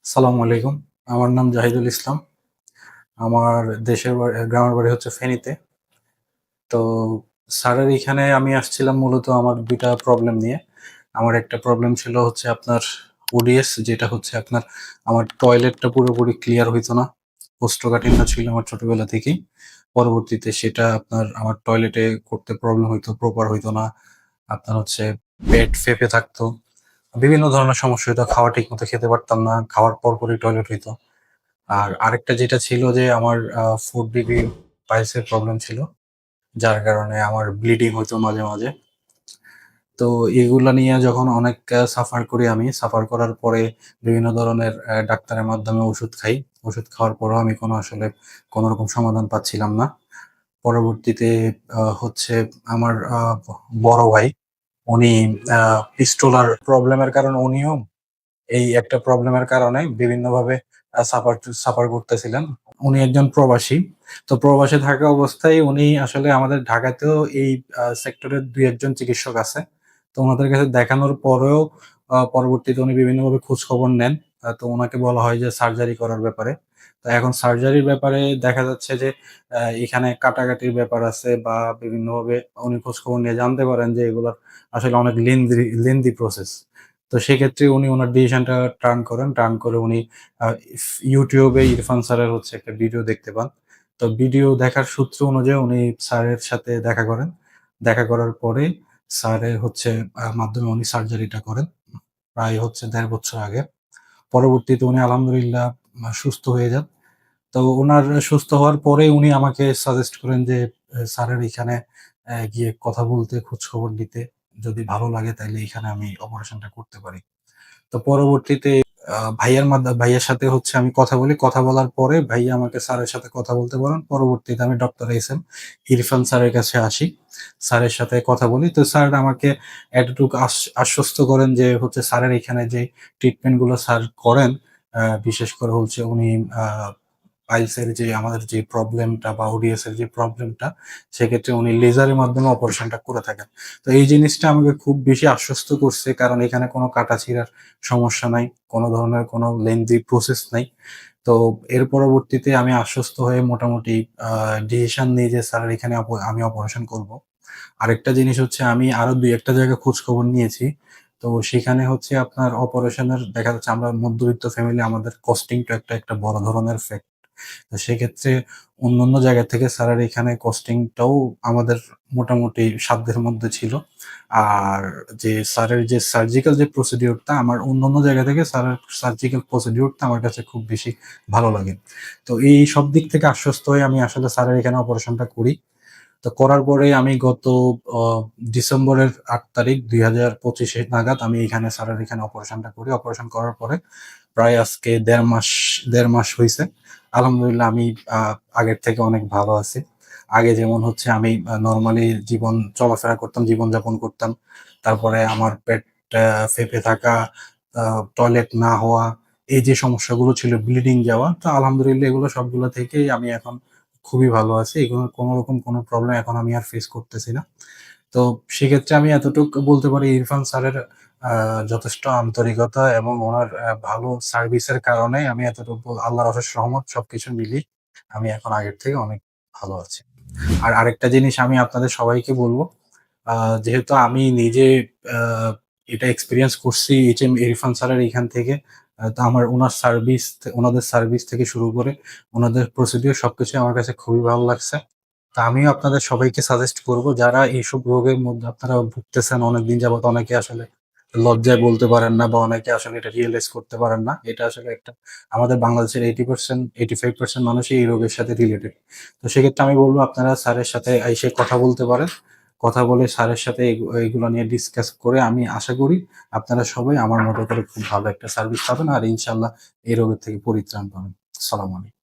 আসসালামু আলাইকুম। আমার নাম জাহিদুল ইসলাম। আমার গ্রামের বাড়ি হচ্ছে ফেনীতে। তো স্যারের এখানে আমি আসছিলাম মূলত আমার ২ টা প্রবলেম নিয়ে। আমার একটা প্রবলেম ছিল হচ্ছে আপনার ওডিএস, যেটা হচ্ছে আপনার আমার টয়লেটটা পুরোপুরি ক্লিয়ার হইতো না। কোষ্ঠকাঠিন্য ছিল আমার ছোটবেলা থেকেই। পরবর্তীতে সেটা আপনার আমার টয়লেটে করতে প্রবলেম হইতো, প্রপার হইতো না। আপনার হচ্ছে পেট ফেঁপে থাকতো। বিভিন্ন ধরনের সমস্যা হইতো। খাওয়া ঠিকমতো খেতে পারতাম না। খাওয়ার পরপরই টয়লেট হইতো। আর আরেকটা যেটা ছিল যে আমার 4 ডিগ্রি পাইলসের প্রবলেম ছিল। যার কারণে আমার ব্লিডিং হইতো মাঝে, মাঝে। তো এগুলা নিয়ে যখন অনেক সাফার করি আমি। সাফার করার পরে বিভিন্ন ধরনের ডাক্তারের মাধ্যমে ওষুধ খাই। ওষুধ খাওয়ার পরেও আমি আসলে কোনরকম সমাধান পাচ্ছিলাম না। পরবর্তীতে হচ্ছে আমার বড় ভাই, উনি আ পিস্টুলার প্রবলেমের কারণে উনিও এই একটা প্রবলেমের কারণে বিভিন্নভাবে সাফার করতেছিলেন। উনি একজন প্রবাসী। তো প্রবাসে থাকা অবস্থায় উনি আসলে আমাদের ঢাকাতেও এই সেক্টরের ২-১ জন চিকিৎসক আছে। তো উনাদের কাছে দেখানোর পরেও পরবর্তীতে উনি বিভিন্নভাবে খোঁজখবর নেন। তো উনাকে বলা হয় যে সার্জারি করার ব্যাপারে। তো এখন সার্জারির ব্যাপারে দেখা যাচ্ছে যে এখানে কাটাকাটির ব্যাপার আছে বা বিভিন্নভাবে উনি খোঁজখবর নিয়ে জানতে পারেন যে এগুলার আসলে অনেক লেন্দি প্রসেস। তো সেক্ষেত্রে উনি উনার ডিসিশনটা টার্ন করেন। টার্ন করে উনি আ YouTube এ ইরফান স্যারের হচ্ছে একটা ভিডিও দেখতে পান। তো ভিডিও দেখার সূত্র অনুযায়ী উনি স্যারের সাথে দেখা করেন। দেখা করার পরে স্যারের হচ্ছে মাধ্যমে উনি সার্জারিটা করেন। প্রায় হচ্ছে ১.৫ বছর আগে। পরবর্তীতে উনি আলহামদুলিল্লাহ সুস্থ হয়ে যান। তো উনার সুস্থ হওয়ার পরে উনি আমাকে সাজেস্ট করেন যে স্যারের এখানে গিয়ে কথা বলতে, খোঁজখবর নিতে। যদি ভালো লাগে তাইলে এখানে আমি অপারেশনটা করতে পারি। তো পরবর্তীতে ভাইয়ার সাথে হচ্ছে আমি কথা বলি। কথা বলার পরে ভাইয়া আমাকে স্যারের সাথে কথা বলতে বলেন। পরবর্তীতে আমি ডক্টর এসএম ইরফান স্যারের কাছে আসি। স্যারের সাথে কথা বলি। তো স্যার আমাকে এতটুকু আশ্বস্ত করেন যে হচ্ছে স্যারের এখানে যে ট্রিটমেন্ট গুলো স্যার করেন, বিশেষ করে হচ্ছে উনি আ পাইলসের যে আমাদের যে প্রবলেমটা বা ওডিএস এর যে প্রবলেমটা, সেক্ষেত্রে উনি লেজারের মাধ্যমে অপারেশনটা করে থাকেন। তো এই জিনিসটা আমাকে খুব বেশি আশ্বস্ত করছে। কারণ এখানে কোনো কাটাছিঁড়ার সমস্যা নাই। কোনো ধরনের কোনো lengthy প্রসেস নাই। তো এর পরবর্তীতে আমি আশ্বস্ত হয়ে মোটামুটি আ ডিসিশন নিই যে স্যার এখানে আমি অপারেশন করব। আরেকটা জিনিস হচ্ছে আমি আরো ২-১ টা জায়গায় খোঁজখবর নিয়েছি। তো সেখানে হচ্ছে আপনার অপারেশনের দেখা যাচ্ছে আমরা মধ্যবিত্ত ফ্যামিলি, আমাদের কস্টিং টা একটা বড় ধরনের ফ্যাক্ট। তো সেক্ষেত্রে অন্যান্য জায়গা থেকে স্যারের এখানে কস্টিংটাও আমাদের মোটামুটি সাধ্যের মধ্যে ছিল। আর স্যারের যে সার্জিক্যাল যে প্রসিডিউর টা আমার অন্যান্য জায়গা থেকে স্যারের সার্জিক্যাল প্রসিডিউর টা আমার কাছে খুব বেশি ভালো লাগে। তো এই সব দিক থেকে আশ্বস্ত হয়ে আমি আসলে স্যারের এখানে অপারেশনটা করি। তো করার পরে আমি গত অ ডিসেম্বরের ৮ তারিখ ২০২৫ নাগাদ আমি স্যারের এখানে অপারেশনটা করি। অপারেশন করার পরে প্রায় আজকে ১.৫ মাস হইছে। আলহামদুলিল্লাহ আমি আ আগের থেকে অনেক ভালো আছি। আগে যেমন হচ্ছে আমি নরমালি জীবন চলাফেরা করতাম, জীবনযাপন করতাম। তারপরে আমার পেটটা ফেঁপে থাকা, আ টয়লেট না হওয়া, এই যে সমস্যাগুলো ছিল, ব্লিডিং যাওয়া। তো আলহামদুলিল্লাহ এগুলো সবগুলো থেকেই আমি এখন খুবই ভালো আছি। এগুলোর কোনরকম কোনো প্রবলেম এখন আমি আর ফেস করতেছি না। তো সেক্ষেত্রে আমি এতটুকু বলতে পারি, ইরফান স্যারের আ যথেষ্ট আন্তরিকতা এবং উনার ভালো সার্ভিসের কারণে আমি এতটুকু, আল্লাহর অশেষ রহমত সবকিছু মিলিয়ে আমি এখন আগের থেকে অনেক ভালো আছি। আর আরেকটা জিনিস আমি আপনাদের সবাইকে বলব, আ যেহেতু আমি নিজে আ এটা এক্সপেরিয়েন্স করছি ইরফান স্যারের এখান থেকে। তো আমার উনাদের সার্ভিস থেকে শুরু করে উনাদের প্রসিডিউর সবকিছুই আমার কাছে খুবই ভালো লাগছে। তো আমিও আপনাদের সবাইকে সাজেস্ট করব, যারা এইসব রোগের মধ্যে আপনারা ভুগতেছেন অনেকদিন যাবত, অনেকে আসলে লজ্জায় বলতে পারেন না বা অনেকে আসলে এটা রিয়ালাইজ করতে পারেন না। এটা আসলে আমাদের বাংলাদেশের 80% 85% মানুষই এই রোগের সাথে রিলেটেড। তো সেক্ষেত্রে আমি বলব আপনারা স্যারের সাথে এসে কথা বলতে পারেন। কথা বলে স্যারের সাথে এগুলো নিয়ে ডিসকাস করে আমি আশা করি আপনারা সবাই আমার মতো করে খুব ভালো একটা সার্ভিস পাবেন আর ইনশাআল্লাহ এই রোগের থেকে পরিত্রাণ পাবেন। আসসালামু আলাইকুম।